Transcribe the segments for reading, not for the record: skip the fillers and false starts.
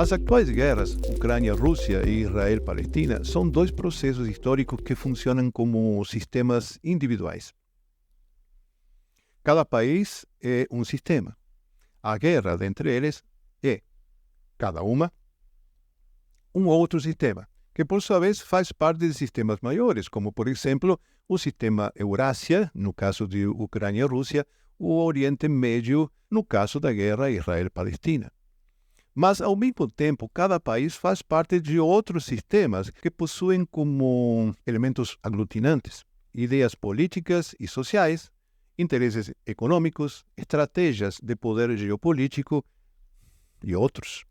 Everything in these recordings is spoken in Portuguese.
As atuais guerras, Ucrânia-Rússia e Israel-Palestina, são dois processos históricos que funcionam como sistemas individuais. Cada país é um sistema. A guerra entre eles é, cada uma, um outro sistema, que por sua vez faz parte de sistemas maiores, como por exemplo o sistema Eurásia, no caso de Ucrânia e Rússia, o Oriente Médio, no caso da guerra Israel-Palestina. Mas, ao mesmo tempo, cada país faz parte de outros sistemas que possuem como elementos aglutinantes ideias políticas e sociais, interesses econômicos, estratégias de poder geopolítico e outros.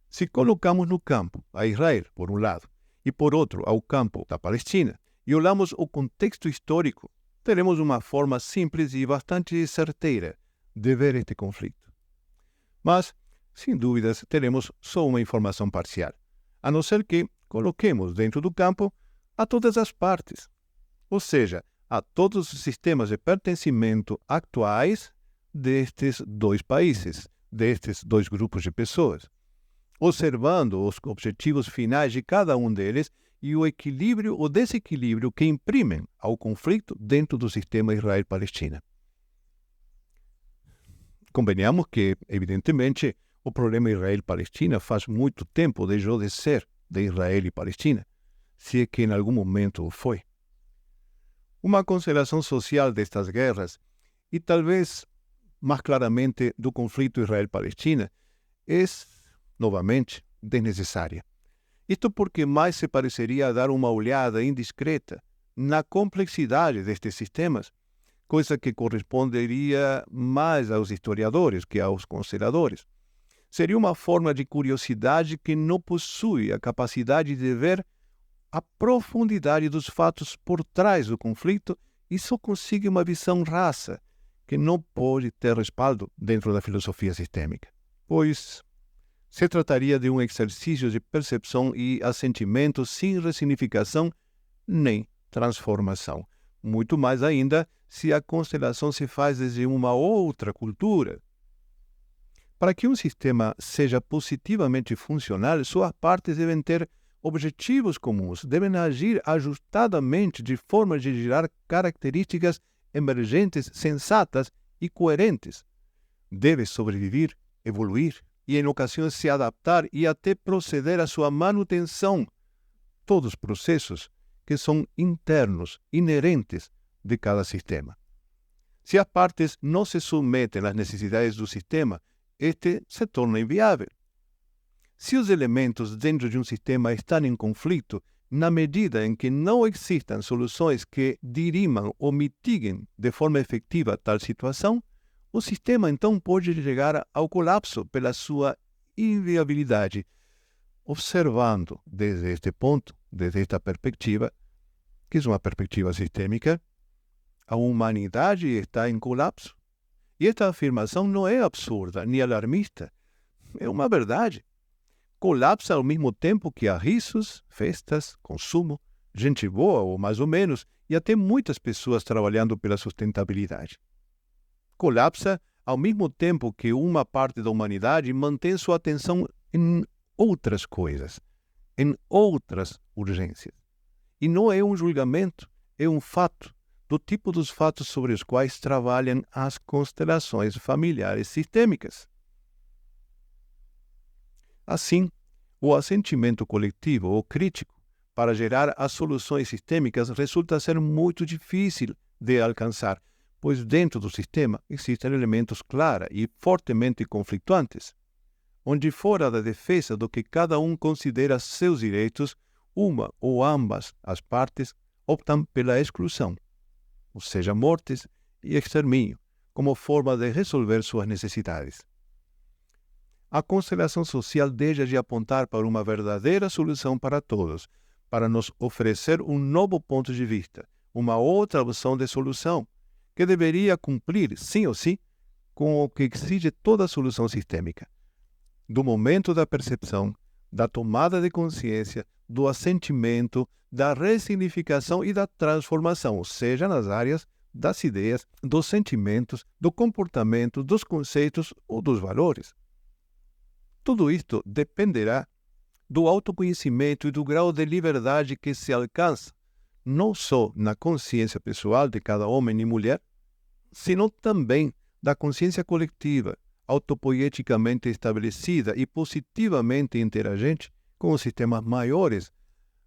Se colocamos no campo a Israel, por um lado, e por outro ao campo da Palestina, e olhamos o contexto histórico, teremos uma forma simples e bastante certeira de ver este conflito. Mas, sem dúvidas, teremos só uma informação parcial, a não ser que coloquemos dentro do campo a todas as partes, ou seja, a todos os sistemas de pertencimento atuais destes dois países, destes dois grupos de pessoas, observando os objetivos finais de cada um deles e o equilíbrio ou desequilíbrio que imprimem ao conflito dentro do sistema Israel-Palestina. Convenhamos que, evidentemente, o problema Israel-Palestina faz muito tempo deixou de ser de Israel e Palestina, se é que em algum momento o foi. Uma consideração social destas guerras, e talvez mais claramente do conflito Israel-Palestina, é, novamente, desnecessária. Isto porque mais se pareceria a dar uma olhada indiscreta na complexidade destes sistemas, coisa que corresponderia mais aos historiadores que aos consideradores. Seria uma forma de curiosidade que não possui a capacidade de ver a profundidade dos fatos por trás do conflito e só consegue uma visão rasa, que não pode ter respaldo dentro da filosofia sistêmica. Pois se trataria de um exercício de percepção e assentimento sem ressignificação nem transformação. Muito mais ainda se a constelação se faz desde uma outra cultura. Para que um sistema seja positivamente funcional, suas partes devem ter objetivos comuns, devem agir ajustadamente de forma de gerar características emergentes, sensatas e coerentes. Deve sobreviver, evoluir e, em ocasiões, se adaptar e até proceder à sua manutenção. Todos processos que são internos, inerentes de cada sistema. Se as partes não se submetem às necessidades do sistema, este se torna inviável. Se os elementos dentro de um sistema estão em conflito, na medida em que não existam soluções que dirimam ou mitiguem de forma efetiva tal situação, o sistema então pode chegar ao colapso pela sua inviabilidade. Observando desde este ponto, desde esta perspectiva, que é uma perspectiva sistêmica, a humanidade está em colapso. E esta afirmação não é absurda nem alarmista. É uma verdade. Colapsa ao mesmo tempo que há risos, festas, consumo, gente boa ou mais ou menos, e até muitas pessoas trabalhando pela sustentabilidade. Colapsa ao mesmo tempo que uma parte da humanidade mantém sua atenção em outras coisas, em outras urgências. E não é um julgamento, é um fato, do tipo dos fatos sobre os quais trabalham as constelações familiares sistêmicas. Assim, o assentimento coletivo ou crítico para gerar as soluções sistêmicas resulta ser muito difícil de alcançar, pois dentro do sistema existem elementos claros e fortemente conflituantes, onde fora da defesa do que cada um considera seus direitos, uma ou ambas as partes optam pela exclusão, ou seja, mortes e extermínio, como forma de resolver suas necessidades. A constelação social deixa de apontar para uma verdadeira solução para todos, para nos oferecer um novo ponto de vista, uma outra opção de solução, que deveria cumprir, sim ou sim, com o que exige toda solução sistêmica. Do momento da percepção, da tomada de consciência, do assentimento, da ressignificação e da transformação, seja nas áreas das ideias, dos sentimentos, do comportamento, dos conceitos ou dos valores. Tudo isto dependerá do autoconhecimento e do grau de liberdade que se alcança, não só na consciência pessoal de cada homem e mulher, sino também da consciência coletiva, autopoieticamente estabelecida e positivamente interagente com os sistemas maiores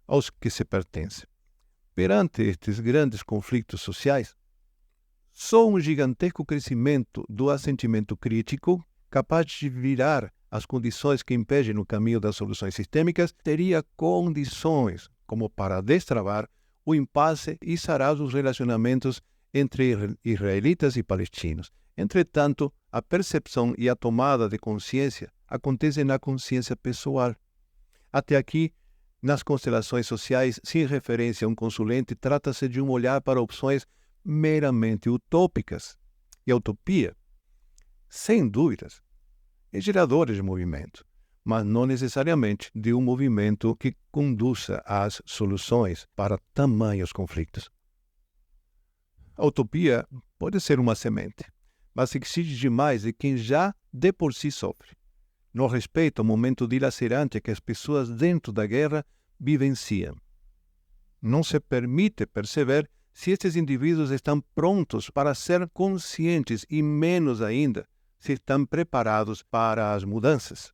aos que se pertence. Perante estes grandes conflitos sociais, só um gigantesco crescimento do assentimento crítico, capaz de virar as condições que impedem o caminho das soluções sistêmicas, teria condições como para destravar o impasse e sarar os relacionamentos entre israelitas e palestinos. Entretanto, a percepção e a tomada de consciência acontecem na consciência pessoal. Até aqui, nas constelações sociais, sem referência a um consulente, trata-se de um olhar para opções meramente utópicas. E a utopia, sem dúvidas, é geradora de movimento, mas não necessariamente de um movimento que conduza às soluções para tamanhos conflitos. A utopia pode ser uma semente, mas exige demais de quem já de por si sofre. Não respeita o momento dilacerante que as pessoas dentro da guerra vivenciam. Não se permite perceber se estes indivíduos estão prontos para ser conscientes e, menos ainda, se estão preparados para as mudanças.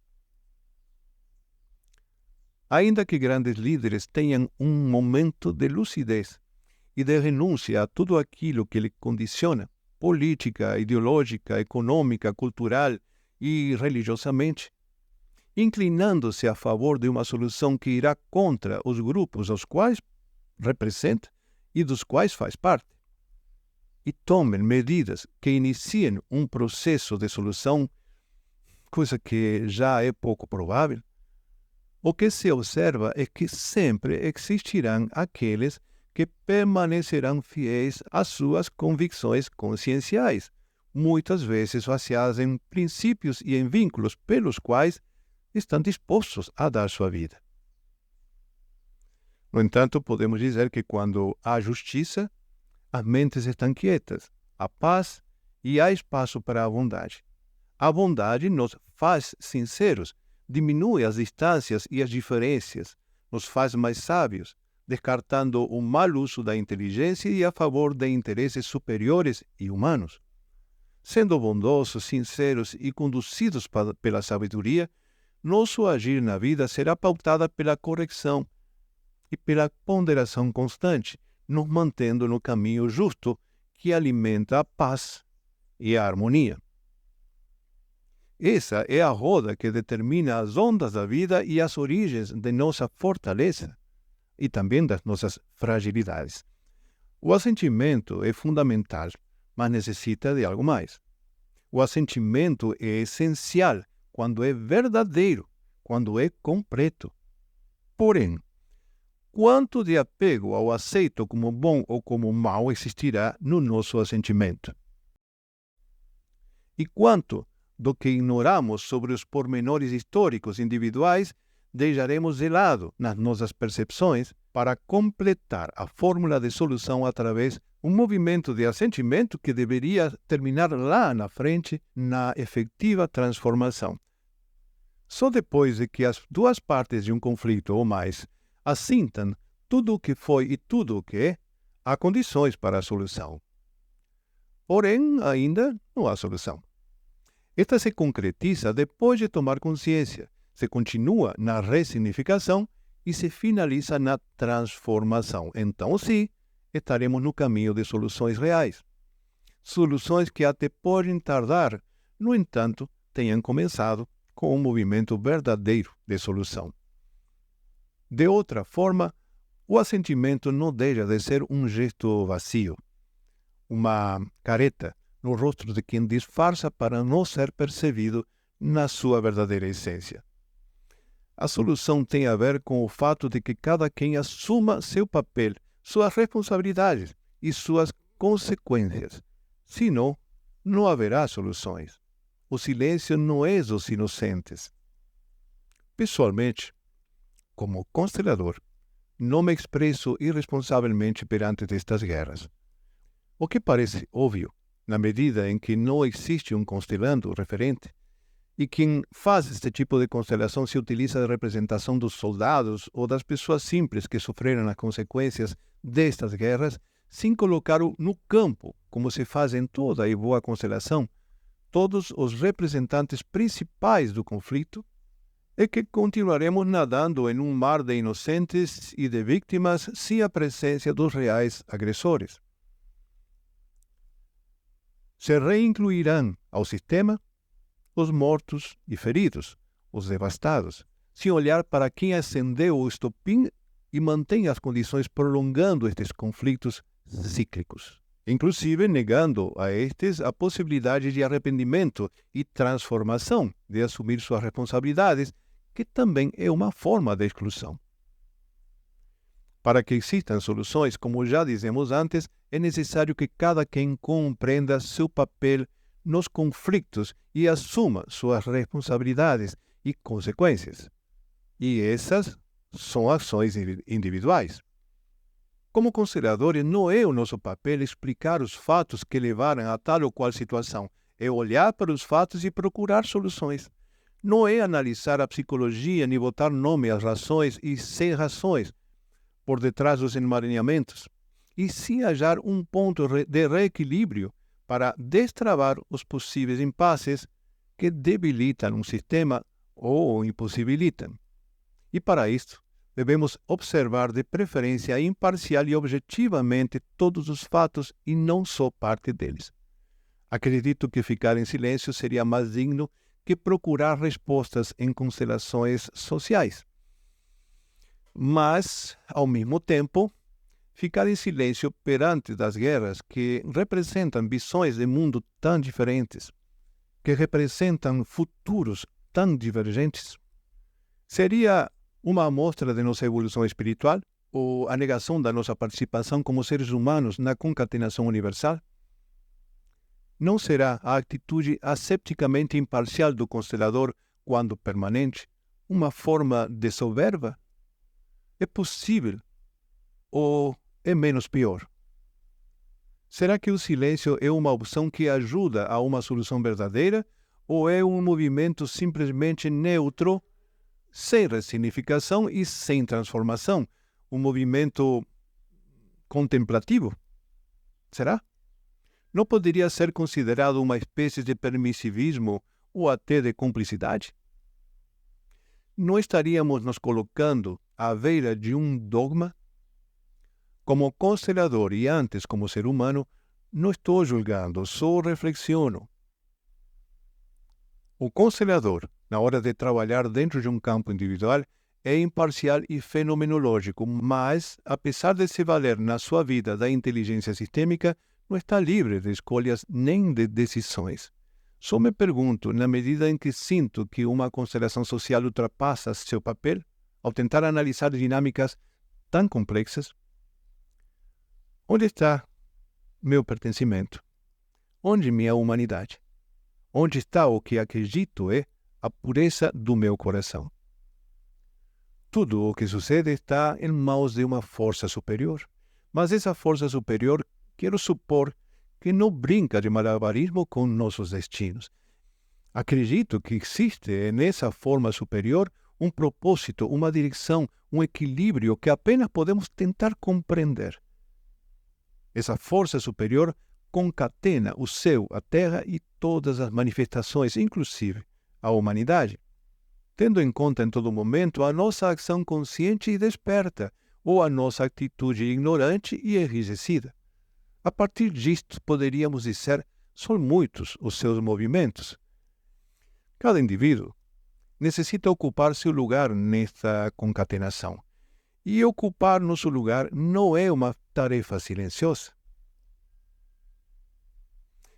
Ainda que grandes líderes tenham um momento de lucidez e de renúncia a tudo aquilo que lhe condiciona, política, ideológica, econômica, cultural e religiosamente, inclinando-se a favor de uma solução que irá contra os grupos aos quais representa e dos quais faz parte, e tomem medidas que iniciem um processo de solução, coisa que já é pouco provável, o que se observa é que sempre existirão aqueles que permanecerão fiéis às suas convicções conscienciais, muitas vezes baseadas em princípios e em vínculos pelos quais estão dispostos a dar sua vida. No entanto, podemos dizer que quando há justiça, as mentes estão quietas, há paz e há espaço para a bondade. A bondade nos faz sinceros, diminui as distâncias e as diferenças, nos faz mais sábios, descartando o mau uso da inteligência e a favor de interesses superiores e humanos. Sendo bondosos, sinceros e conduzidos pela sabedoria, nosso agir na vida será pautado pela correção e pela ponderação constante, nos mantendo no caminho justo que alimenta a paz e a harmonia. Essa é a roda que determina as ondas da vida e as origens de nossa fortaleza e também das nossas fragilidades. O assentimento é fundamental, mas necessita de algo mais. O assentimento é essencial quando é verdadeiro, quando é completo. Porém, quanto de apego ao aceito como bom ou como mau existirá no nosso assentimento? E quanto do que ignoramos sobre os pormenores históricos individuais deixaremos de lado nas nossas percepções para completar a fórmula de solução através de um movimento de assentimento que deveria terminar lá na frente na efetiva transformação. Só depois de que as duas partes de um conflito ou mais assintam tudo o que foi e tudo o que é, há condições para a solução. Porém, ainda não há solução. Esta se concretiza depois de tomar consciência, se continua na ressignificação e se finaliza na transformação. Então, sim, estaremos no caminho de soluções reais. Soluções que até podem tardar, no entanto, tenham começado com um movimento verdadeiro de solução. De outra forma, o assentimento não deixa de ser um gesto vazio, uma careta no rosto de quem disfarça para não ser percebido na sua verdadeira essência. A solução tem a ver com o fato de que cada quem assuma seu papel, suas responsabilidades e suas consequências. Senão, não haverá soluções. O silêncio não é dos inocentes. Pessoalmente, como constelador, não me expresso irresponsavelmente perante estas guerras. O que parece óbvio, na medida em que não existe um constelando referente, E quem faz este tipo de constelação se utiliza de representação dos soldados ou das pessoas simples que sofreram as consequências destas guerras, sem colocá-lo no campo, como se faz em toda e boa constelação, todos os representantes principais do conflito, é que continuaremos nadando em um mar de inocentes e de vítimas sem a presença dos reais agressores. Se reincluirão ao sistema os mortos e feridos, os devastados, sem olhar para quem acendeu o estopim e mantém as condições prolongando estes conflitos cíclicos, inclusive negando a estes a possibilidade de arrependimento e transformação, de assumir suas responsabilidades, que também é uma forma de exclusão. Para que existam soluções, como já dizemos antes, é necessário que cada quem compreenda seu papel nos conflitos e assuma suas responsabilidades e consequências. E essas são ações individuais. Como conselhadores, não é o nosso papel explicar os fatos que levaram a tal ou qual situação. É olhar para os fatos e procurar soluções. Não é analisar a psicologia nem botar nome às razões e sem razões por detrás dos emaranhamentos, e sim achar um ponto de reequilíbrio para destravar os possíveis impasses que debilitam um sistema ou o impossibilitam. E para isto, devemos observar de preferência imparcial e objetivamente todos os fatos e não só parte deles. Acredito que ficar em silêncio seria mais digno que procurar respostas em constelações sociais. Mas, ao mesmo tempo, ficar em silêncio perante das guerras que representam visões de mundo tão diferentes, que representam futuros tão divergentes, seria uma amostra de nossa evolução espiritual ou a negação da nossa participação como seres humanos na concatenação universal? Não será a atitude asepticamente imparcial do constelador, quando permanente, uma forma de soberba? É possível ou é menos pior? Será que o silêncio é uma opção que ajuda a uma solução verdadeira ou é um movimento simplesmente neutro, sem ressignificação e sem transformação? Um movimento contemplativo? Será? Não poderia ser considerado uma espécie de permissivismo ou até de cumplicidade? Não estaríamos nos colocando à beira de um dogma? Como constelador e antes como ser humano, não estou julgando, só reflexiono. O constelador, na hora de trabalhar dentro de um campo individual, é imparcial e fenomenológico, mas, apesar de se valer na sua vida da inteligência sistêmica, não está livre de escolhas nem de decisões. Só me pergunto, na medida em que sinto que uma constelação social ultrapassa seu papel, ao tentar analisar dinâmicas tão complexas, onde está meu pertencimento? Onde minha humanidade? Onde está o que acredito é a pureza do meu coração? Tudo o que sucede está em mãos de uma força superior, mas essa força superior, quero supor, que não brinca de malabarismo com nossos destinos. Acredito que existe nessa forma superior um propósito, uma direção, um equilíbrio que apenas podemos tentar compreender. Essa força superior concatena o céu, a terra e todas as manifestações, inclusive a humanidade, tendo em conta em todo momento a nossa ação consciente e desperta, ou a nossa atitude ignorante e enrijecida. A partir disto, poderíamos dizer, são muitos os seus movimentos. Cada indivíduo necessita ocupar seu lugar nesta concatenação. E ocupar nosso lugar não é uma tarefa silenciosa.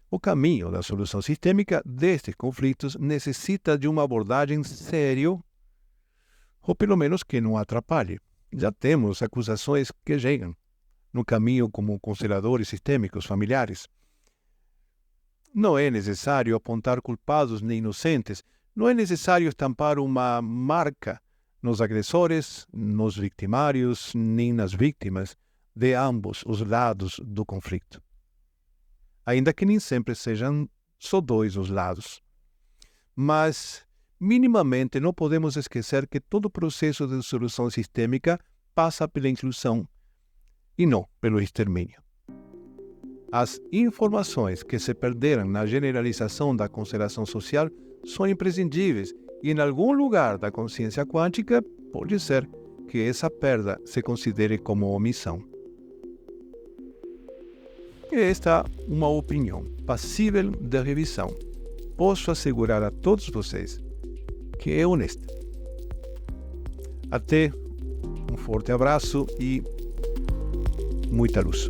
O caminho da solução sistêmica destes conflitos necessita de uma abordagem séria, ou pelo menos que não atrapalhe. Já temos acusações que chegam no caminho como consteladores sistêmicos familiares. Não é necessário apontar culpados nem inocentes, não é necessário estampar uma marca nos agressores, nos victimários, nem nas vítimas de ambos os lados do conflito. Ainda que nem sempre sejam só dois os lados. mas minimamente não podemos esquecer que todo processo de solução sistêmica passa pela inclusão e não pelo extermínio. As informações que se perderam na generalização da constelação social são imprescindíveis e em algum lugar da consciência quântica pode ser que essa perda se considere como omissão. Esta é uma opinião passível de revisão. Posso assegurar a todos vocês que é honesta. Até, um forte abraço e muita luz.